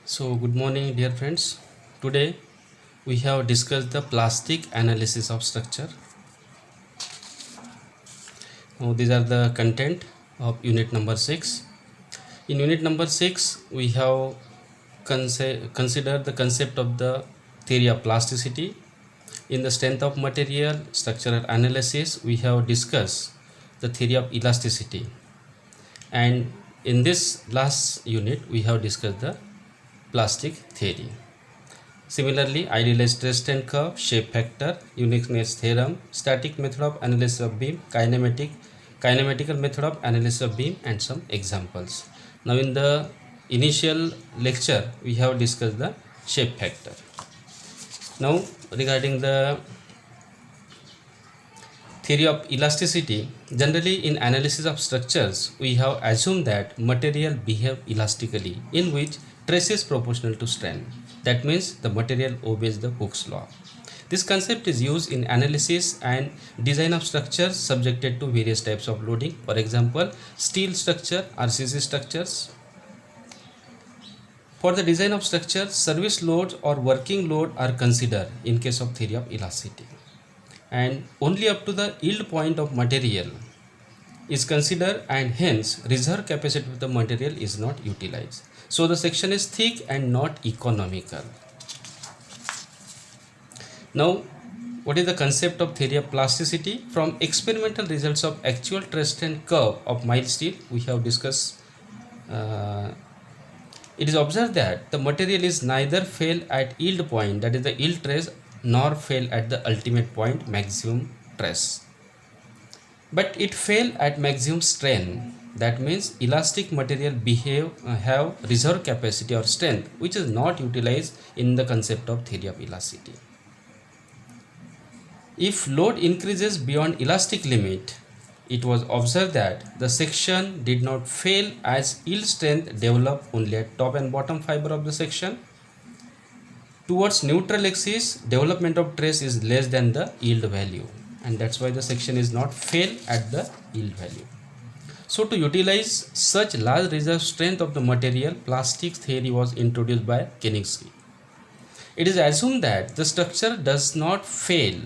So, good morning, dear friends. Today we have discussed the plastic analysis of structure. Now, these are the content of unit number 6. In unit number 6, we have considered the concept of the theory of plasticity. In the strength of material structural analysis, we have discussed the theory of elasticity. And in this last unit, we have discussed the plastic theory. Similarly, idealized StressStrain curve, shape factor, uniqueness theorem, static method of analysis of beam, kinematical method of analysis of beam, and some examples. Now, in the initial lecture, we have discussed the shape factor. Now, regarding the theory of elasticity, generally in analysis of structures, we have assumed that material behave elastically, in which stress is proportional to strain. That means the material obeys the Hooke's law. This concept is used in analysis and design of structures subjected to various types of loading. For example, steel structure, RCC structures. For the design of structures, service loads or working load are considered in case of theory of elasticity. And only up to the yield point of material is considered, and hence reserve capacity of the material is not utilized. So the section is thick and not economical. Now, what is the concept of theory of plasticity? From experimental results of actual StressStrain curve of mild steel, we have discussed. It is observed that the material is neither fail at yield point, that is the yield stress, nor fail at the ultimate point, maximum stress, but it fail at maximum strain. That means elastic material have reserve capacity or strength which is not utilized in the concept of theory of elasticity. If load increases beyond elastic limit, it was observed that the section did not fail as yield strength developed only at top and bottom fiber of the section. Towards neutral axis, development of stress is less than the yield value, and that's why the section is not fail at the yield value. So to utilize such large reserve strength of the material, plastic theory was introduced by Koenigsegg. It is assumed that the structure does not fail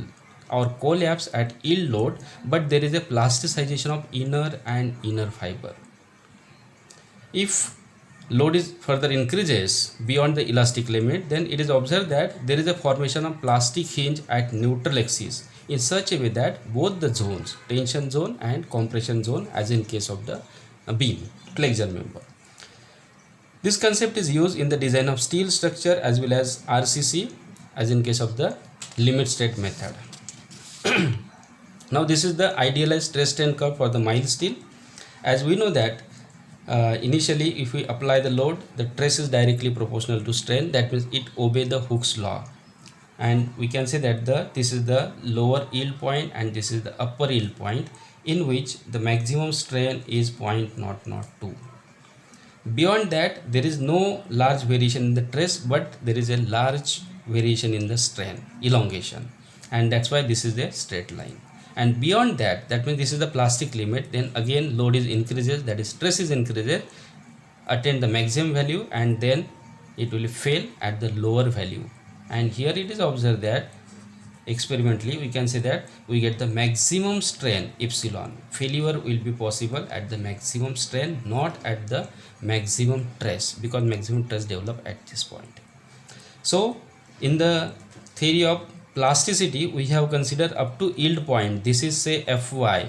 or collapse at yield load, but there is a plasticization of inner and inner fiber. If load is further increases beyond the elastic limit, then it is observed that there is a formation of plastic hinge at neutral axis in such a way that both the zones, tension zone and compression zone, as in case of the beam flexure member. This concept is used in the design of steel structure as well as RCC, as in case of the limit state method. Now this is the idealized StressStrain curve for the mild steel. As we know that initially if we apply the load, the stress is directly proportional to strain. That means it obeys the Hooke's law, and we can say that this is the lower yield point and this is the upper yield point, in which the maximum strain is 0.002. Beyond that, there is no large variation in the stress, but there is a large variation in the strain elongation, and that's why this is a straight line. And beyond that, that means this is the plastic limit, then again load is increases, that is stress is increases, attain the maximum value, and then it will fail at the lower value. And here it is observed that experimentally we can say that we get the maximum strain epsilon. Failure will be possible at the maximum strain, not at the maximum stress, because maximum stress develop at this point. So in the theory of plasticity, we have considered up to yield point. This is say Fy,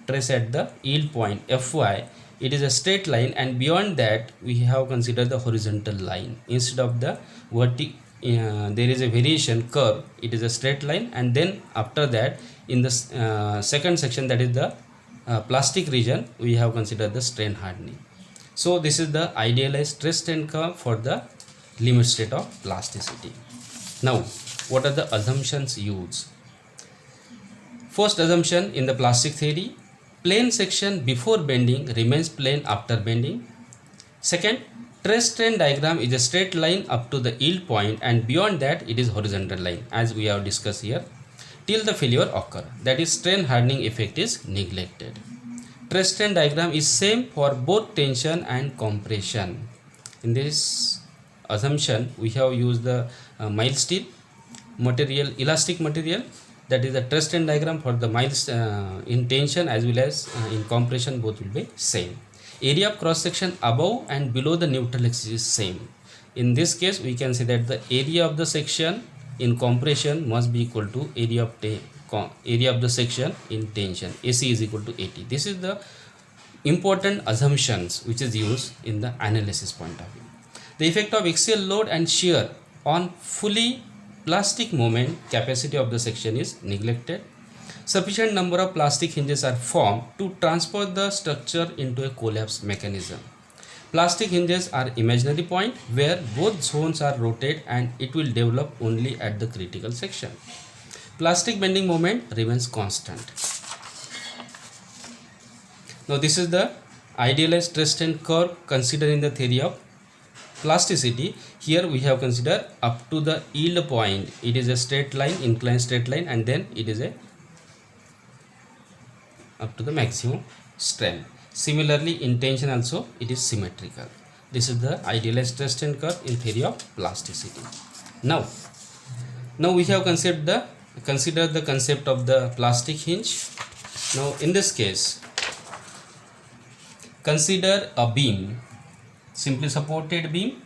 trace at the yield point Fy. It is a straight line, and beyond that we have considered the horizontal line instead of the vertical. There is a variation curve, it is a straight line, and then after that in the second section, that is the plastic region, we have considered the strain hardening. So this is the idealized StressStrain curve for the limit state of plasticity. Now what are the assumptions used? First assumption in the plastic theory, plane section before bending remains plane after bending. Second, StressStrain diagram is a straight line up to the yield point, and beyond that it is horizontal line, as we have discussed here, till the failure occur, that is strain hardening effect is neglected. StressStrain diagram is same for both tension and compression. In this assumption, we have used the mild steel material, elastic material, that is the stress strain diagram for the mild in tension as well as in compression, both will be same. Area of cross section above and below the neutral axis is same. In this case we can say that the area of the section in compression must be equal to area of the section in tension, AC is equal to AT. This is the important assumptions which is used in the analysis point of view. The effect of axial load and shear on fully plastic moment capacity of the section is neglected. Sufficient number of plastic hinges are formed to transfer the structure into a collapse mechanism. Plastic hinges are imaginary point where both zones are rotated and it will develop only at the critical section. Plastic bending moment remains constant. Now this is the idealized stress strain curve considered in the theory of plasticity. Here we have considered up to the yield point, it is a straight line, inclined straight line, and then it is a up to the maximum strain. Similarly in tension also it is symmetrical. This is the idealized stress strain curve in theory of plasticity. Now we have considered the concept of the plastic hinge. Now in this case, consider a beam, simply supported beam.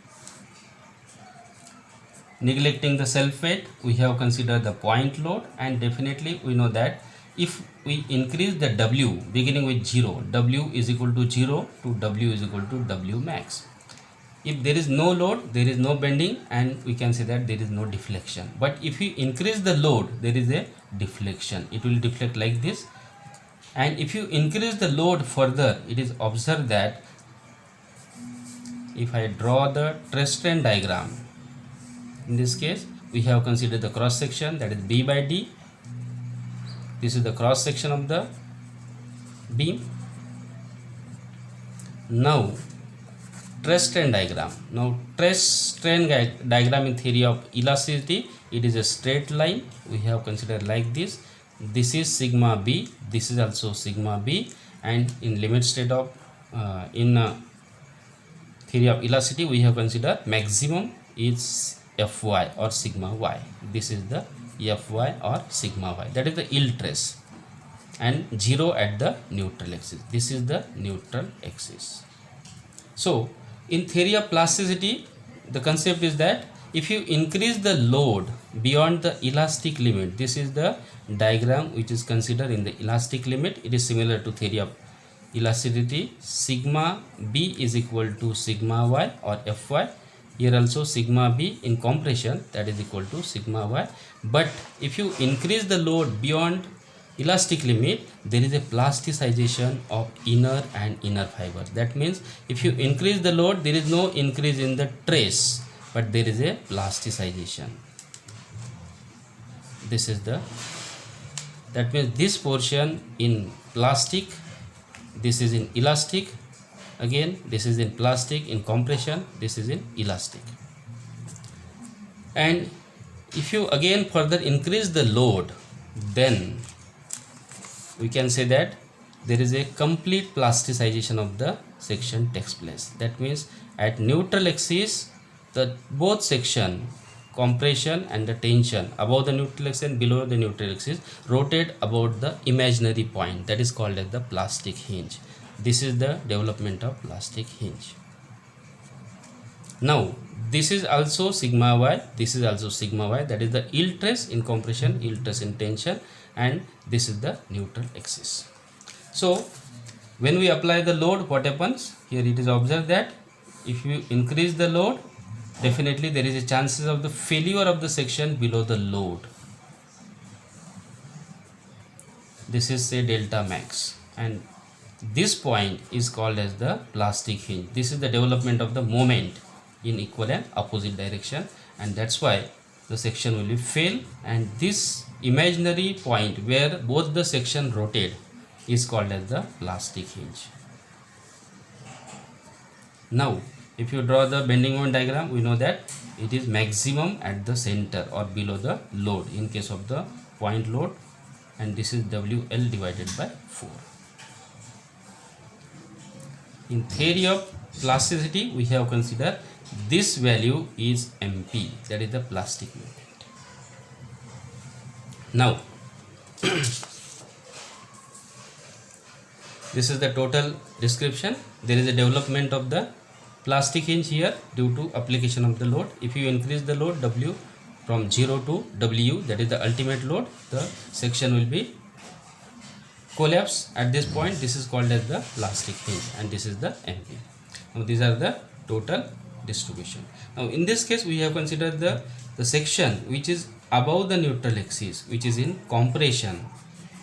Neglecting the self weight, we have considered the point load, and definitely we know that if we increase the W beginning with 0, W is equal to 0 to W is equal to W max. If there is no load, there is no bending, and we can say that there is no deflection. But if you increase the load, there is a deflection. It will deflect like this. And if you increase the load further, it is observed that if I draw the stress strain diagram, in this case we have considered the cross section, that is B by D. This is the cross section of the beam. Now stress strain diagram. Now stress strain diagram in theory of elasticity, it is a straight line. We have considered like this. This is sigma B, this is also sigma B, and in limit state of theory of elasticity, we have considered maximum is Fy or sigma y. This is the Fy or sigma y, that is the yield stress, and 0 at the neutral axis. This is the neutral axis. So in theory of plasticity, the concept is that if you increase the load beyond the elastic limit, this is the diagram which is considered in the elastic limit. It is similar to theory of elasticity. Sigma B is equal to sigma y or Fy. Here also sigma B in compression, that is equal to sigma y. But if you increase the load beyond elastic limit, there is a plasticization of inner and inner fiber. That means if you increase the load, there is no increase in the trace, but there is a plasticization. This is the, that means this portion in plastic, this is in elastic, again this is in plastic, in compression this is in elastic. And if you again further increase the load, then we can say that there is a complete plasticization of the section takes place. That means at neutral axis, the both section, compression and the tension, above the neutral axis and below the neutral axis, rotate about the imaginary point, that is called as the plastic hinge. This is the development of plastic hinge. Now this is also sigma y, this is also sigma y, that is the yield stress in compression, yield stress in tension, and this is the neutral axis. So when we apply the load, what happens? Here it is observed that if you increase the load, definitely there is a chances of the failure of the section below the load. This is say delta max, and this point is called as the plastic hinge. This is the development of the moment in equal and opposite direction, and that's why the section will be fail, and this imaginary point where both the section rotate is called as the plastic hinge. Now if you draw the bending moment diagram, we know that it is maximum at the center or below the load in case of the point load, and this is WL divided by 4. In theory of plasticity, we have considered this value is MP, that is the plastic moment. Now this is the total description. There is a development of the plastic hinge here due to application of the load. If you increase the load W from 0 to W, that is the ultimate load, the section will be collapse at this point. This is called as the plastic hinge, and this is the MP. Now these are the total distribution. Now in this case we have considered the section which is above the neutral axis, which is in compression,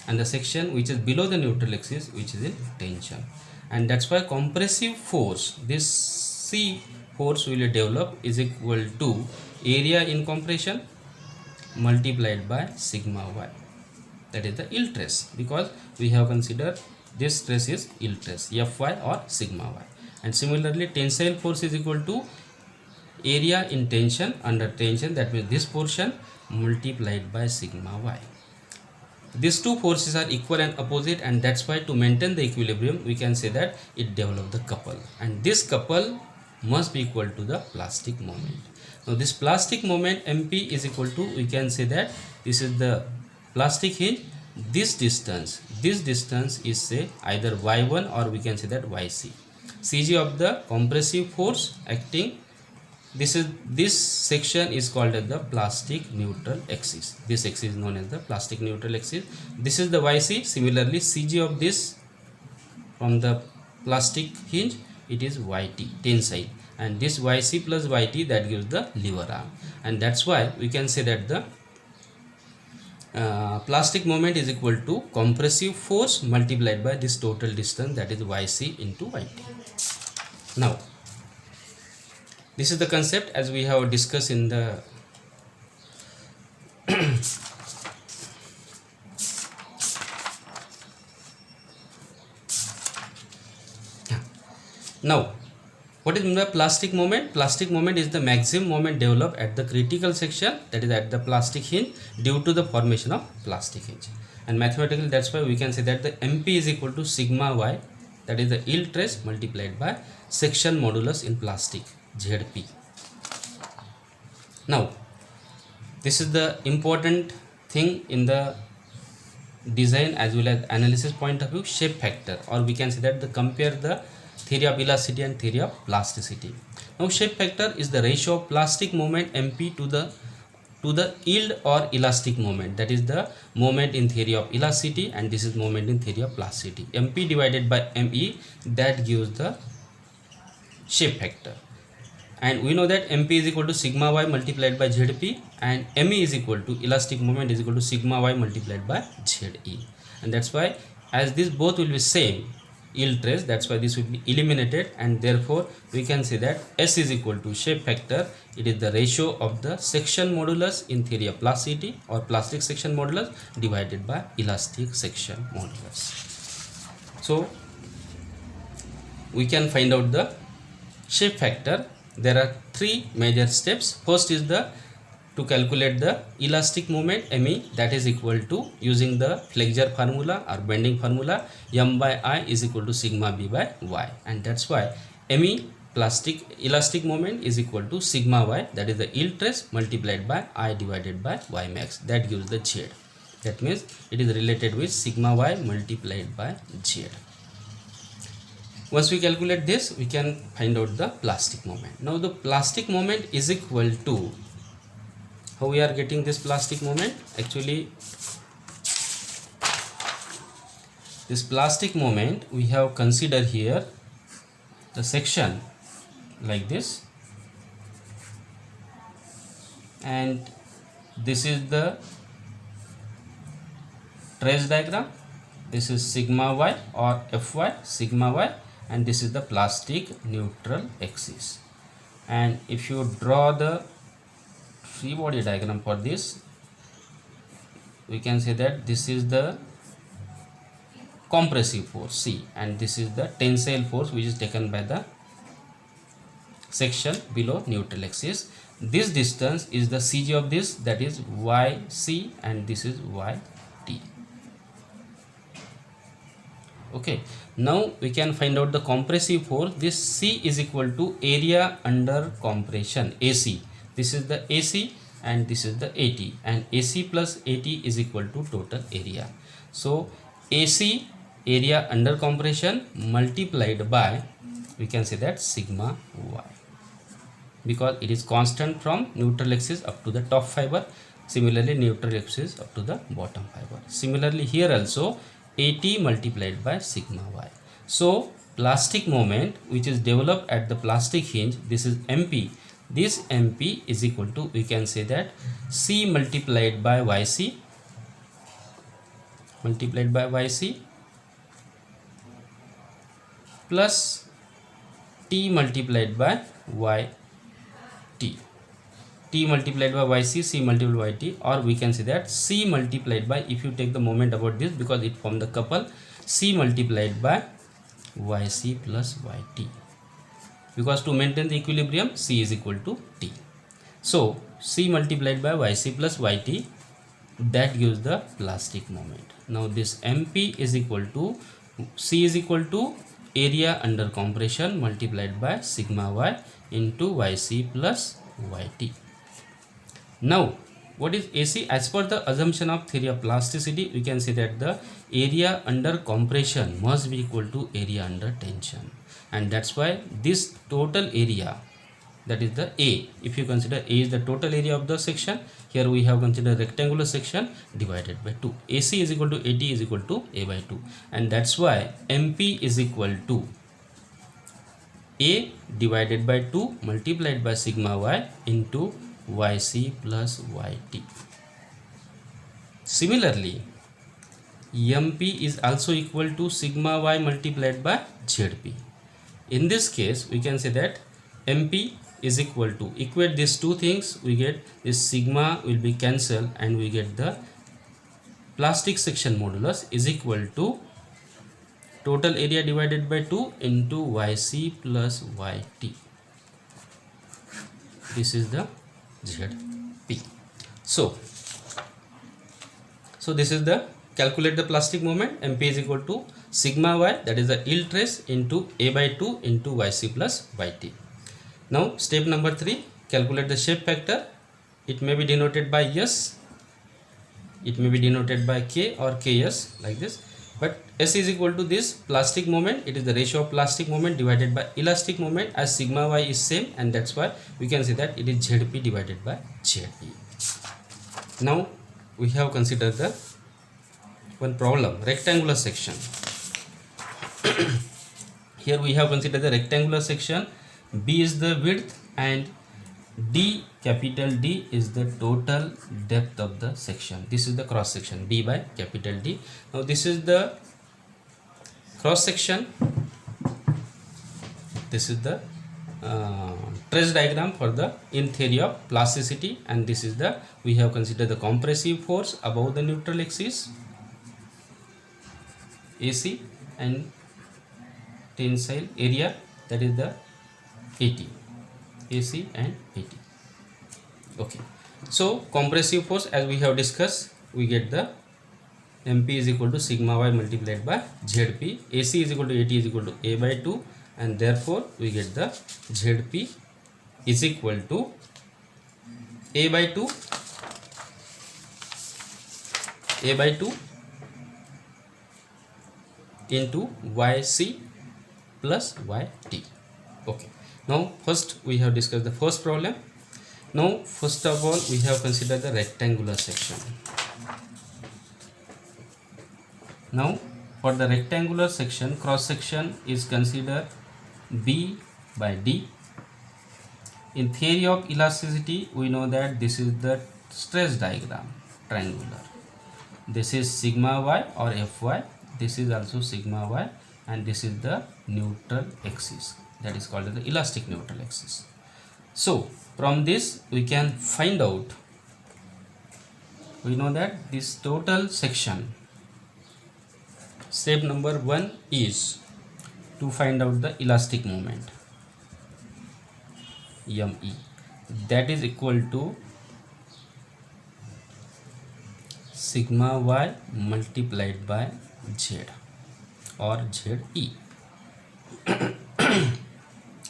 and the section which is below the neutral axis, which is in tension. And that's why compressive force, this C force will develop, is equal to area in compression multiplied by sigma y, that is the yield stress, because we have considered this stress is yield stress, Fy or sigma y. And similarly tensile force is equal to area in tension under tension, that means this portion multiplied by sigma y. These two forces are equal and opposite, and that's why to maintain the equilibrium we can say that it develop the couple, and this couple must be equal to the plastic moment. Now this plastic moment MP is equal to, we can say that this is the plastic hinge, this distance is say either Y1 or we can say that YC, CG of the compressive force acting. This section is called as the plastic neutral axis. This axis is known as the plastic neutral axis. This is the YC. Similarly, CG of this from the plastic hinge, it is YT, tensile, and this YC plus YT, that gives the lever arm. And that's why we can say that the plastic moment is equal to compressive force multiplied by this total distance, that is YC into YT. Now this is the concept as we have discussed in the now what is the plastic moment? Plastic moment is the maximum moment developed at the critical section, that is at the plastic hinge, due to the formation of plastic hinge. And mathematically that's why we can say that the MP is equal to sigma y, that is the yield stress multiplied by section modulus in plastic, ZP. Now this is the important thing in the design as well as analysis point of view, shape factor, or we can say that the compare the theory of elasticity and theory of plasticity. Now shape factor is the ratio of plastic moment MP to the yield or elastic moment, that is the moment in theory of elasticity, and this is moment in theory of plasticity. MP divided by ME, that gives the shape factor. And we know that MP is equal to sigma y multiplied by ZP, and ME is equal to elastic moment is equal to sigma y multiplied by ZE. And that's why as this both will be same yield stress, that's why this will be eliminated, and therefore we can say that S is equal to shape factor. It is the ratio of the section modulus in theory of plasticity or plastic section modulus divided by elastic section modulus. So we can find out the shape factor. There are three major steps. First is to calculate the elastic moment ME, that is equal to, using the flexure formula or bending formula, M by I is equal to sigma B by Y, and that's why ME elastic moment is equal to sigma Y, that is the yield stress multiplied by I divided by Y max, that gives the Z. That means it is related with sigma Y multiplied by Z. Once we calculate this, we can find out the plastic moment. Now the plastic moment is equal to, how we are getting this plastic moment? Actually this plastic moment we have considered here the section like this, and this is the trace diagram. This is sigma y or Fy sigma y, and this is the plastic neutral axis. And if you draw the free body diagram for this, we can say that this is the compressive force C, and this is the tensile force which is taken by the section below neutral axis. This distance is the CG of this, that is YC, and this is YT. Okay, now we can find out the compressive force. This C is equal to area under compression, AC. This is the AC and this is the AT, and AC plus AT is equal to total area. So AC, area under compression, multiplied by, we can say that sigma y, because it is constant from neutral axis up to the top fiber. Similarly, neutral axis up to the bottom fiber. Similarly, here also AT multiplied by sigma y. So plastic moment which is developed at the plastic hinge, this is MP. This MP is equal to, we can say that C multiplied by YC plus T multiplied by YT. T multiplied by YC, C multiplied by YT, or we can say that C multiplied by, if you take the moment about this, because it form the couple, C multiplied by YC plus YT, because to maintain the equilibrium C is equal to T. So C multiplied by YC plus YT, that gives the plastic moment. Now this MP is equal to, C is equal to area under compression multiplied by sigma y into YC plus YT. Now what is AC? As per the assumption of theory of plasticity, we can say that the area under compression must be equal to area under tension, and that's why this total area, that is the A, if you consider A is the total area of the section, here we have considered rectangular section, divided by 2. AC is equal to AT is equal to A by 2, and that's why MP is equal to A divided by 2 multiplied by sigma y into YC plus YT. Similarly, MP is also equal to sigma y multiplied by ZP. In this case, we can say that MP is equal to, equate these two things, we get this sigma will be cancelled and we get the plastic section modulus is equal to total area divided by 2 into YC plus YT. This is the ZP. So this is the calculate the plastic moment. MP is equal to sigma y, that is the yield stress, into A by 2 into YC plus YT. Now step number 3, calculate the shape factor. It may be denoted by S, it may be denoted by K or KS, like this, but S is equal to this plastic moment, it is the ratio of plastic moment divided by elastic moment, as sigma y is same, and that's why we can say that it is ZP divided by ZP. Now we have considered the one problem, rectangular section. Here we have considered the rectangular section. B is the width and D, capital D, is the total depth of the section. This is the cross section, B by capital D. Now this is the cross section. This is the trace diagram for the in theory of plasticity, and this is the, we have considered the compressive force above the neutral axis, AC, and tensile area, that is the AT, AC and AT. Okay, so compressive force, as we have discussed, we get the MP is equal to sigma y multiplied by ZP, AC is equal to AT is equal to A by 2, and therefore we get the ZP is equal to A by 2 into YC plus YT. Okay, now first we have discussed the first problem. Now first of all we have considered the rectangular section. Now for the rectangular section, cross section is considered B by D. In theory of elasticity, we know that this is the stress diagram, triangular. This is sigma y or Fy, this is also sigma y, and this is the neutral axis, that is called the elastic neutral axis. So from this we can find out, we know that this total section, step number 1 is to find out the elastic moment, ME, that is equal to sigma y multiplied by Z. or ZE.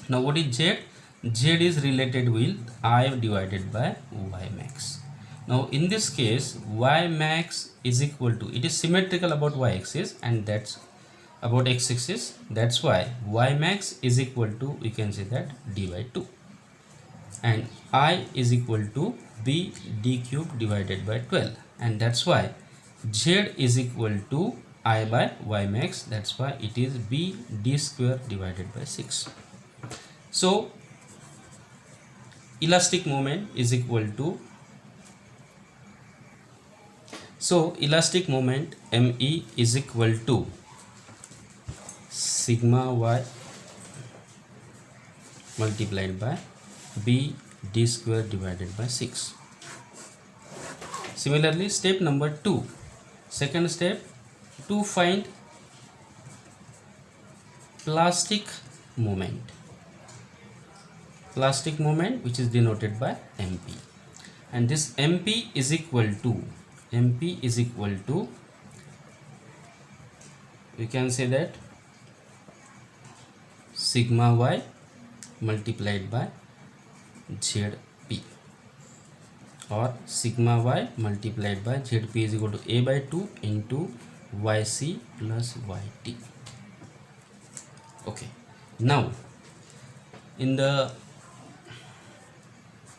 Now what is Z? Z is related with I divided by Y max. Now in this case, Y max is equal to, it is symmetrical about Y axis and that's about X axis. That's why Y max is equal to, we can say that D by 2. And I is equal to B D cube divided by 12. And that's why Z is equal to I by Y max. That's why it is B D square divided by 6. So elastic moment is equal to, elastic moment ME is equal to sigma y multiplied by B D square divided by 6. Similarly, step number 2, second step, to find plastic moment which is denoted by MP, and this MP is equal to, we can say that sigma y multiplied by ZP, or sigma y multiplied by ZP is equal to A by 2 into YC plus YT. Okay, now in the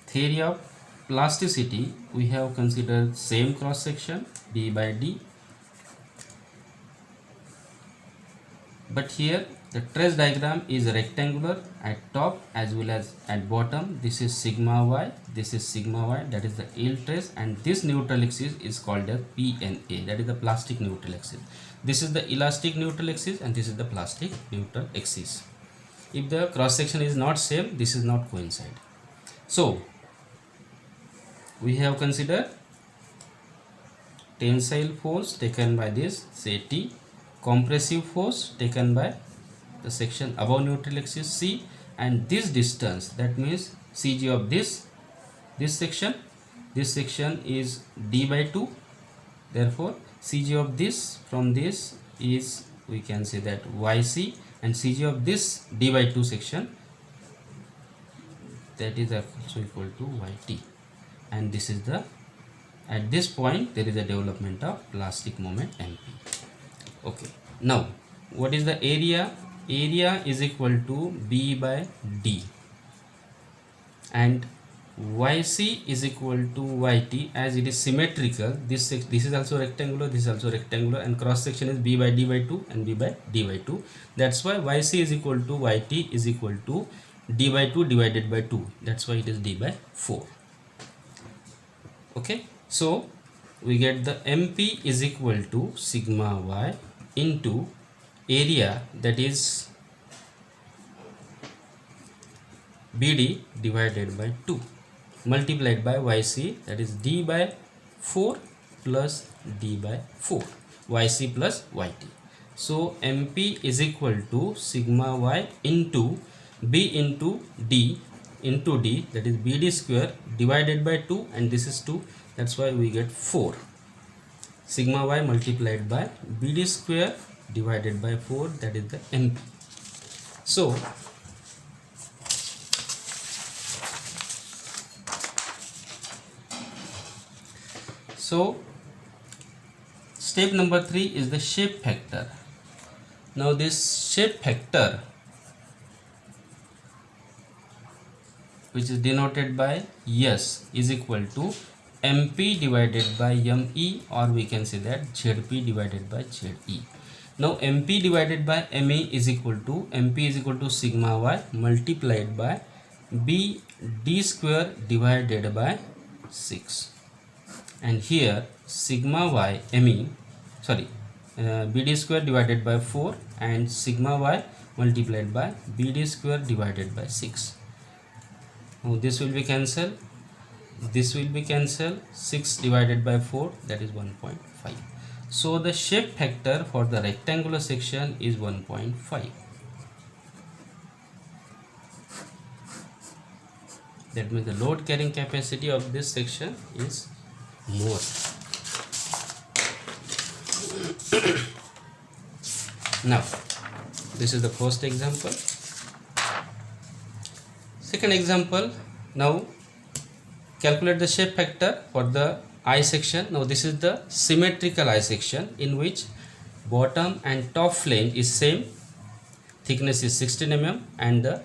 theory of plasticity, we have considered same cross section D by D, but here the trace diagram is rectangular at top as well as at bottom. This is sigma y, that is the yield trace, and this neutral axis is called as PNA, that is the plastic neutral axis. This is the elastic neutral axis and this is the plastic neutral axis. If the cross section is not same, this is not coincide. So we have considered tensile force taken by this, say T, compressive force taken by the section above neutral axis C, and this distance, that means CG of this section is D by 2. Therefore CG of this from this is, we can say that YC, and CG of this D by 2 section, that is also equal to YT. And this is the, at this point there is a development of plastic moment MP. Okay, now what is the area? Area is equal to B by D, and YC is equal to YT. As it is symmetrical, this is also rectangular, this is also rectangular, and cross section is B by D by 2 and B by D by 2. That's why YC is equal to YT is equal to D by 2 divided by 2. That's why it is D by 4. Okay, so we get the MP is equal to sigma y into area, that is BD divided by 2, multiplied by YC, that is D by 4 plus D by 4, YC plus YT. So MP is equal to sigma y into B into D, that is BD square divided by 2, and this is 2, that's why we get 4. Sigma y multiplied by BD square divided by 4, that is the MP. So step number 3 is the shape factor. Now this shape factor, which is denoted by S, is equal to MP divided by ME, or we can say that ZP divided by ZE. Now MP divided by ME is equal to, MP is equal to sigma y multiplied by B D square divided by 6, and here sigma y ME, BD square divided by 4 and sigma y multiplied by BD square divided by 6. Now this will be cancelled, this will be cancelled, 6 divided by 4, that is 1.5. So the shape factor for the rectangular section is 1.5. That means the load carrying capacity of this section is more. Now this is the first example. Second example, now calculate the shape factor for the I section. Now this is the symmetrical I section in which bottom and top flange is same, thickness is 16 mm and the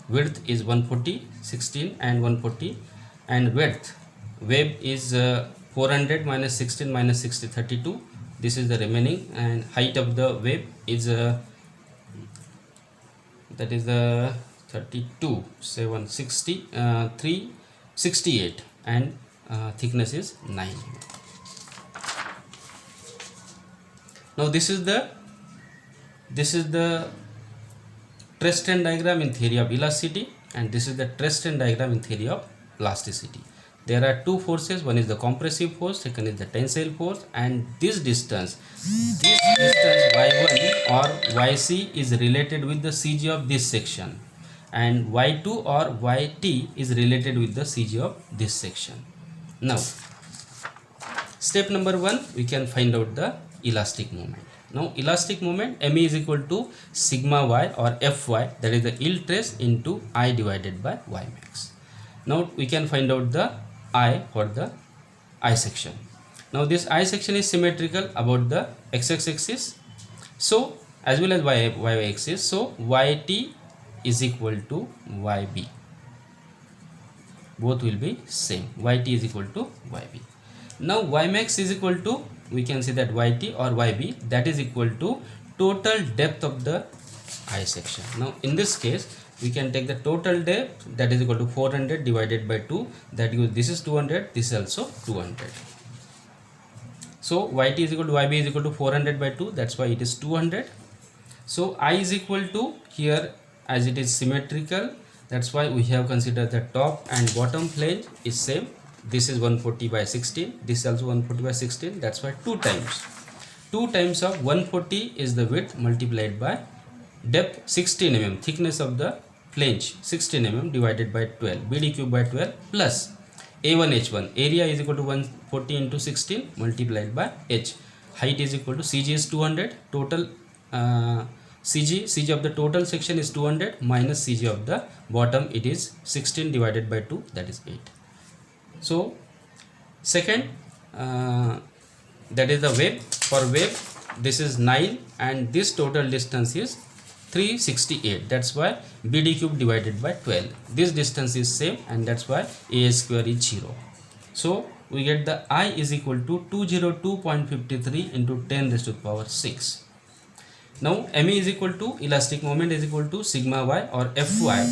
width is 140, 16 and 140, and width web is 400 minus 16 minus 60, 32. This is the remaining, and height of the web is that is the 32, 760, 368, and thickness is 9. Now this is the stress strain diagram in theory of elasticity, and this is the stress strain diagram in theory of plasticity. There are two forces, one is the compressive force, second is the tensile force, and this distance y1 or yc is related with the CG of this section, and y2 or yt is related with the CG of this section. Now step number 1, we can find out the elastic moment. Now elastic moment, ME is equal to sigma y or Fy, that is the yield stress, into I divided by Y max. Now we can find out the I for the I section. Now this I section is symmetrical about the x-axis axis, so as well as y axis, so yt is equal to yb. Both will be same. Yt is equal to yb. Now y max is equal to, we can say that yt or yb, that is equal to total depth of the I section. Now in this case we can take the total depth, that is equal to 400 divided by 2, that gives, this is 200, this is also 200. So yt is equal to yb is equal to 400 by 2, that's why it is 200. So I is equal to, here as it is symmetrical, that's why we have considered the top and bottom flange is same. This is 140 by 16, this is also 140 by 16, that's why 2 times of 140 is the width multiplied by depth 16 mm, thickness of the flange 16 mm divided by 12, BD cube by 12, plus A1 H1, area is equal to 140 into 16 multiplied by H. Height is equal to, CG is 200, total CG of the total section is 200 minus CG of the bottom, it is 16 divided by 2, that is 8. So second, that is the web. For web this is 9 and this total distance is 368, that's why BD cube divided by 12. This distance is same and that's why A square is 0. So we get the I is equal to 202.53 into 10 raised to the power 6. Now ME is equal to, elastic moment is equal to sigma y or Fy